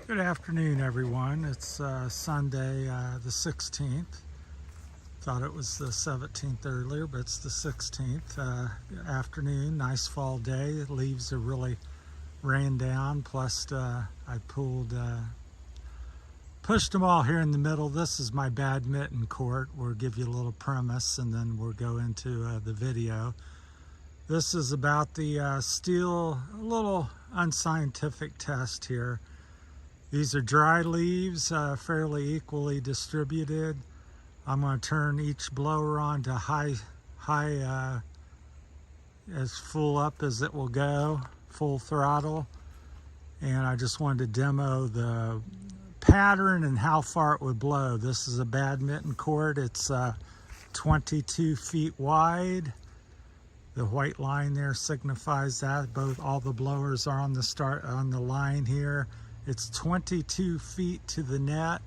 Good afternoon, everyone. It's Sunday the 16th. Thought it was the 17th earlier, but it's the 16th. Afternoon, nice fall day. The leaves are really ran down. Plus, I pushed them all here in the middle. This is my badminton court. We'll give you a little premise and then we'll go into the video. This is about the Stihl, a little unscientific test here. These are dry leaves, fairly equally distributed. I'm going to turn each blower on to high, as full up as it will go, full throttle. And I just wanted to demo the pattern and how far it would blow. This is a badminton court. It's 22 feet wide. The white line there signifies that. All the blowers are on the line here. It's 22 feet to the net,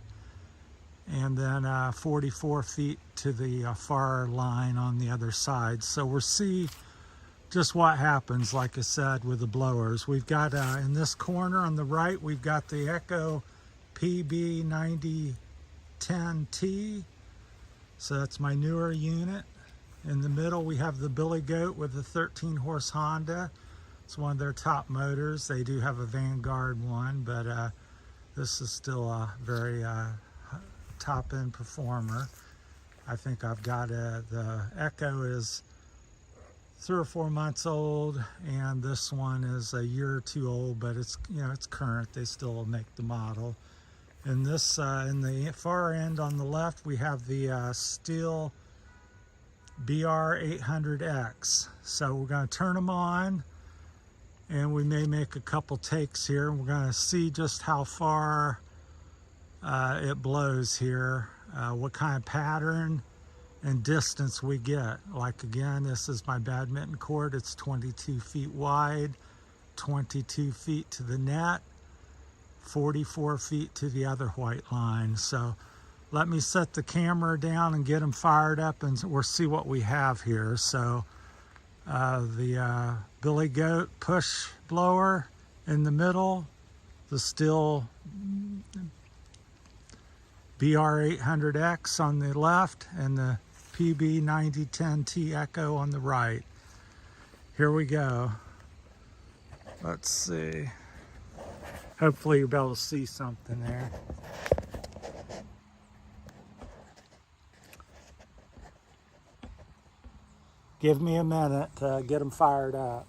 and then 44 feet to the far line on the other side. So we'll see just what happens, like I said, with the blowers. We've got, in this corner on the right, we've got the Echo PB9010T. So that's my newer unit. In the middle, we have the Billy Goat with the 13-horse Honda. It's one of their top motors. They do have a Vanguard one, but this is still a very top-end performer. I think I've got the Echo is 3 or 4 months old, and this one is a year or two old, but it's it's current. They still make the model. And this in the far end on the left, we have the Stihl BR800X. So we're going to turn them on, and we may make a couple takes here. We're going to see just how far it blows here, what kind of pattern and distance we get. Like again, this is my badminton court. It's 22 feet wide, 22 feet to the net, 44 feet to the other white line. So let me set the camera down and get them fired up, and we'll see what we have here. So the Billy Goat push blower in the middle, the Stihl BR800X on the left, and the PB9010T Echo on the right. Here we go. Let's see. Hopefully you'll be able to see something there. Give me a minute to get them fired up.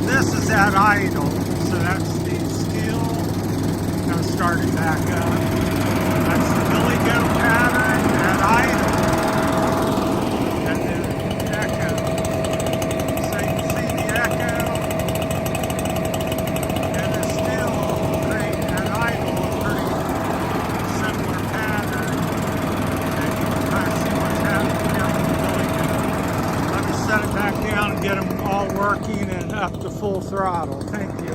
This is at idle, so that's the Stihl. Now start it back up. That's the Billy Goat pattern at idle, and then Echo. So you can see the Echo and the Stihl great at idle, pretty similar pattern, and you can kind of see what's happening here with the Billy Goat. Let me set it back down and get them all working and up to full throttle. Thank you.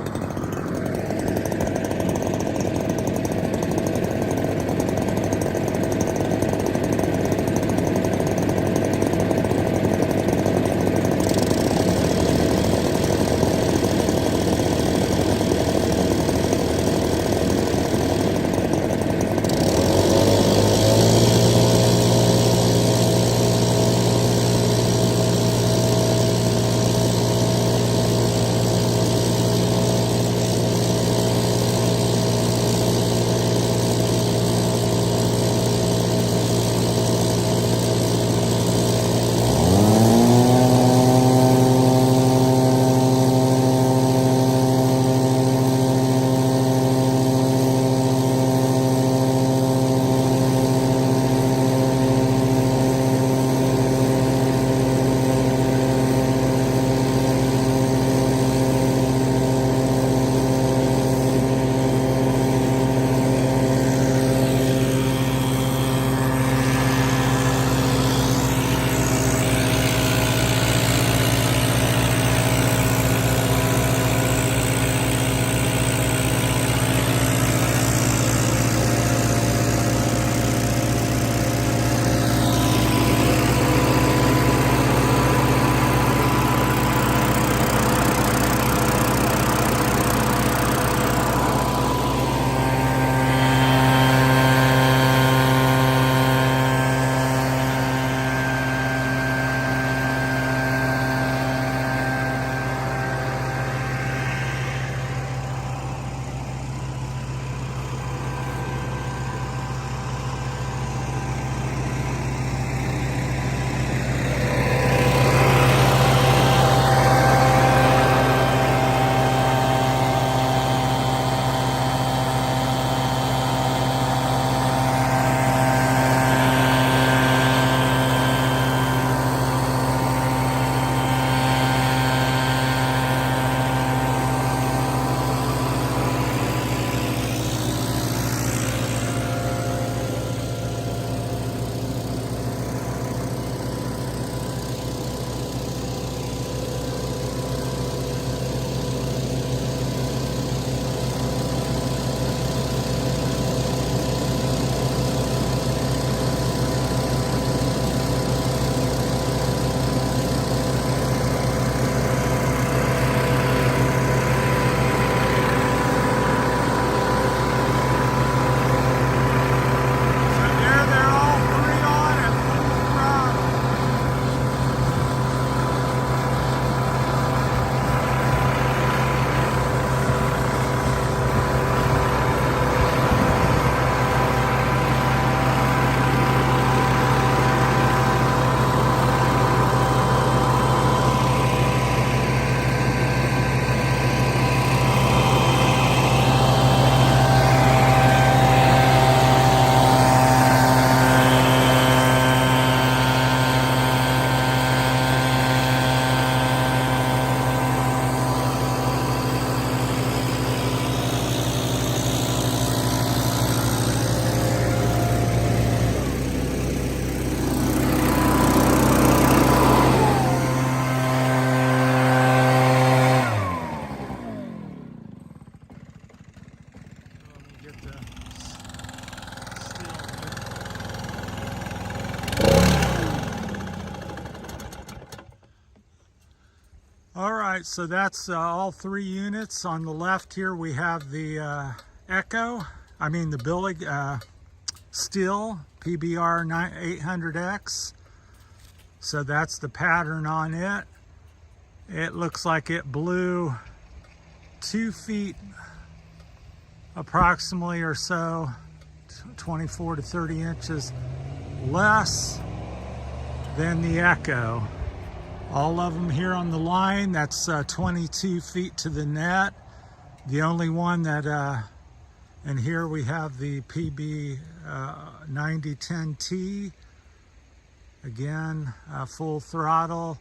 All right, so that's all 3 units. On the left here we have the Echo, the Billy Stihl PBR 800X. So that's the pattern on it. It looks like it blew 2 feet approximately or so, 24 to 30 inches less than the Echo. All of them here on the line, that's 22 feet to the net. The only one that, and here we have the PB 9010T. Again, full throttle.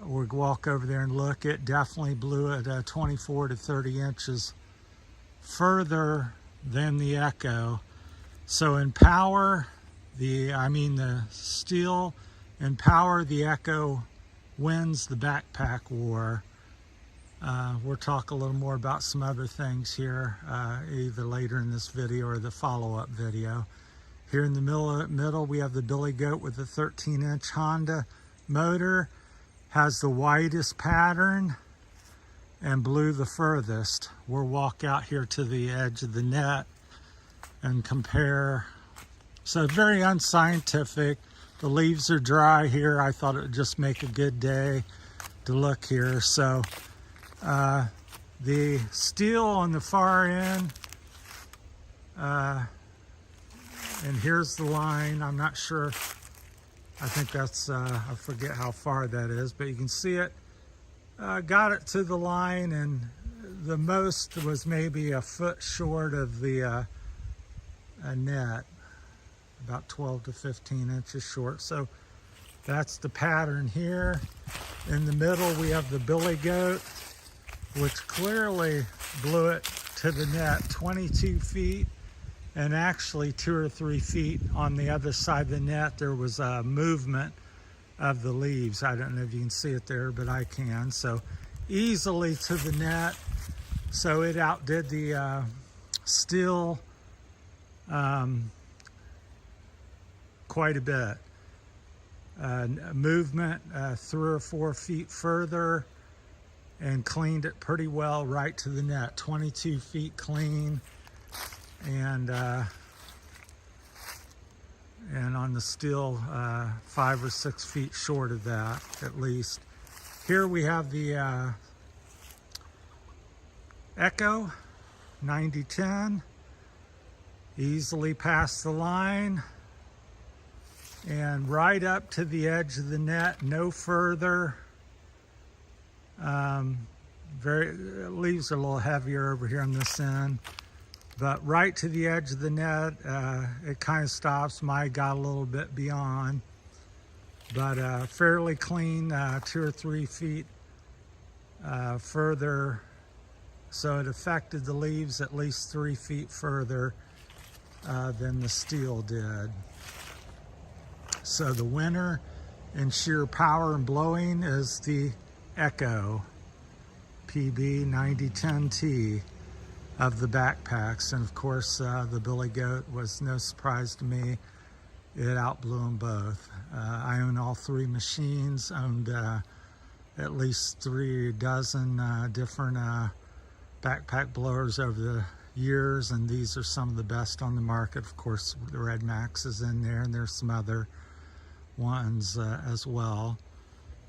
We'll walk over there and look. It definitely blew it 24 to 30 inches further than the Echo. So in power, the Stihl, in power, the Echo wins the backpack war. We'll talk a little more about some other things here, either later in this video or the follow-up video. Here in the middle, we have the Billy Goat with a 13-inch Honda motor, has the widest pattern and blew the furthest. We'll walk out here to the edge of the net and compare. So very unscientific. The leaves are dry here. I thought it would just make a good day to look here. So the Stihl on the far end, and here's the line. I'm not sure. I think that's, I forget how far that is, but you can see it. Got it to the line, and the most was maybe a foot short of the net. About 12 to 15 inches short. So that's the pattern here. In the middle we have the Billy Goat, which clearly blew it to the net 22 feet, and actually 2 or 3 feet on the other side of the net there was a movement of the leaves. I don't know if you can see it there, but I can. So easily to the net. So it outdid the Stihl quite a bit. Movement 3 or 4 feet further, and cleaned it pretty well right to the net. 22 feet clean, and on the Stihl 5 or 6 feet short of that at least. Here we have the Echo 9010, easily past the line and right up to the edge of the net, no further. Leaves are a little heavier over here on this end, but right to the edge of the net, it kind of stops. Mine got a little bit beyond, but fairly clean, 2 or 3 feet further. So it affected the leaves at least 3 feet further than the Stihl did. So the winner in sheer power and blowing is the Echo PB 9010T of the backpacks. And of course, the Billy Goat was no surprise to me. It outblew them both. I own all 3 machines, owned at least 3 dozen different backpack blowers over the years, and these are some of the best on the market. Of course, the Red Max is in there, and there's some other ones as well,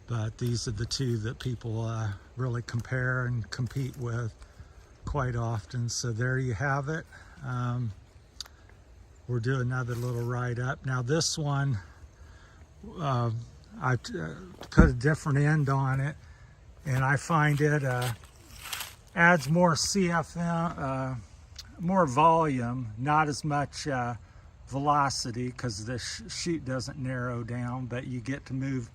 but these are the 2 that people really compare and compete with quite often. So there you have it. We'll do another little ride up. Now this one, I put a different end on it, and I find it adds more CFM, more volume, not as much velocity, because the chute doesn't narrow down, but you get to move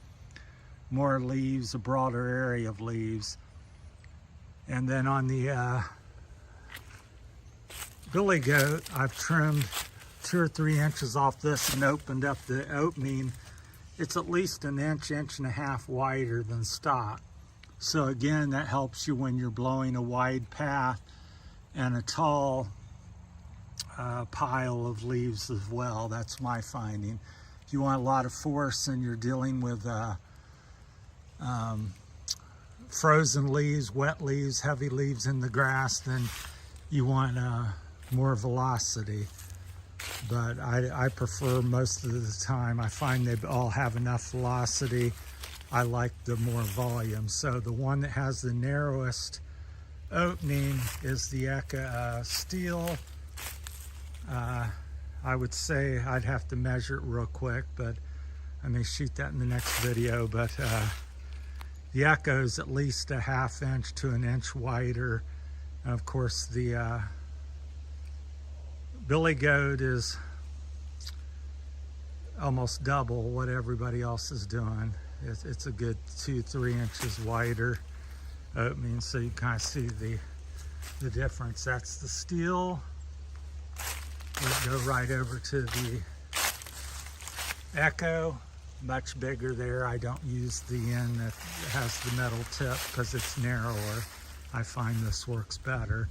more leaves, a broader area of leaves. And then on the Billy Goat, I've trimmed 2 or 3 inches off this and opened up the opening. It's at least an inch, inch and a half wider than stock. So again, that helps you when you're blowing a wide path and a tall pile of leaves as well. That's my finding. If you want a lot of force and you're dealing with frozen leaves, wet leaves, heavy leaves in the grass, then you want more velocity. But I prefer most of the time, I find they all have enough velocity. I like the more volume. So the one that has the narrowest opening is the Stihl. I would say I'd have to measure it real quick, but I may shoot that in the next video. But the Echo is at least a ½ inch to an inch wider. And of course, the Billy Goat is almost double what everybody else is doing. It's a good 2-3 inches wider opening, so you kind of see the difference. That's the Stihl. We'll go right over to the Echo, much bigger there. I don't use the end that has the metal tip because it's narrower. I find this works better.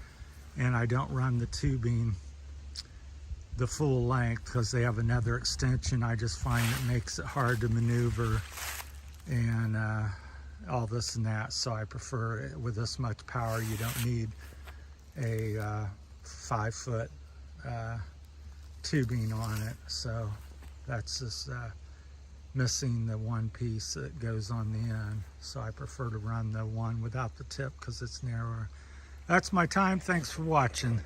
And I don't run the tubing the full length because they have another extension. I just find it makes it hard to maneuver and all this and that. So I prefer it with this much power. You don't need a 5-foot tubing on it. So that's just missing the one piece that goes on the end. So I prefer to run the one without the tip because it's narrower. That's my time. Thanks for watching.